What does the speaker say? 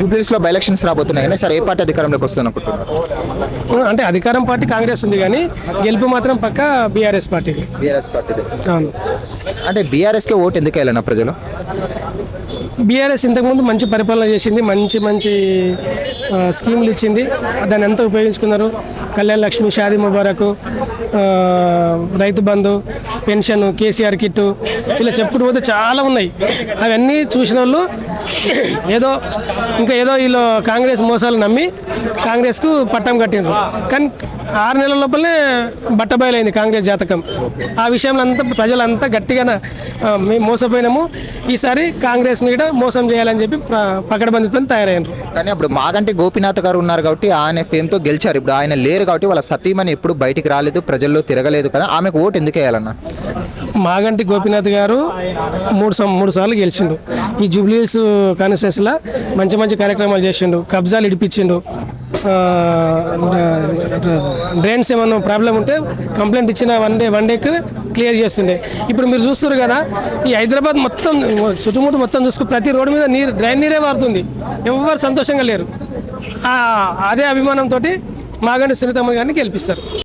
జూబ్లీస్లో by elections రాబోతున్నాయి కానీ sir ఏ party అధికారంలోకి వస్తుంది అనుకుంటున్నారు? అంటే అధికారం పార్టీ కాంగ్రెస్ ఉంది కానీ గెలుపు మాత్రం పక్క బీఆర్ఎస్ పార్టీది. BRS party. అవును. అంటే బీఆర్ఎస్కే ఓటు ఎందుకు వేయాలన్నా ప్రజలు? బీఆర్ఎస్ ఇంతకుముందు మంచి పరిపాలన చేసింది, మంచి మంచి స్కీములు ఇచ్చింది, దాన్ని ఎంత ఉపయోగించుకున్నారు. కళ్యాణ్ లక్ష్మి, షాదీ ముబారక్, రైతు బంధు, పెన్షన్, కేసీఆర్ కిట్టు, ఇలా చెప్పుకుంటూ పోతే చాలా ఉన్నాయి. అవన్నీ చూసిన వాళ్ళు ఏదో వీళ్ళు కాంగ్రెస్ మోసాలు నమ్మి కాంగ్రెస్కు పట్టం కట్టిండ్రు. కానీ 6 నెలల లోపలనే బట్టబయలైంది కాంగ్రెస్ జాతకం. ఆ విషయంలో అంతా ప్రజలంతా గట్టిగా మేము మోసపోయినాము, ఈసారి కాంగ్రెస్ మీద మోసం చేయాలని చెప్పి పకడ్బందీతో తయారయ్యారు. కానీ అప్పుడు మాగంటి గోపీనాథ్ గారు ఉన్నారు కాబట్టి ఆయన ఫేమ్తో గెలిచారు. ఇప్పుడు ఆయన లేరు కాబట్టి వాళ్ళ సతీమణి ఎప్పుడు బయటికి రాలేదు, ప్రజల్లో తిరగలేదు కదా, ఆమెకు ఓటు ఎందుకు వేయాలన్నా? మాగంటి గోపీనాథ్ గారు మూడు సార్లు గెలిచిండు. ఈ జూబ్లీహిల్స్ కాన్స్టిట్యున్సీలో మంచి మంచి కార్యక్రమాలు చేసిండు, కబ్జాలు ఇడిపించిండు, డ్రైన్స్ ఏమన్నా ప్రాబ్లం ఉంటే కంప్లైంట్ ఇచ్చిన వన్ డేకి క్లియర్ చేస్తుండే. ఇప్పుడు మీరు చూస్తారు కదా, ఈ హైదరాబాద్ మొత్తం చుట్టుముట్టు మొత్తం చూసుకుని ప్రతి రోడ్డు మీద డ్రైన్ నీరే వారుతుంది. ఎవరు సంతోషంగా లేరు. అదే అభిమానంతో మాగంటి సునీతమ్మ గారిని గెలిపిస్తారు.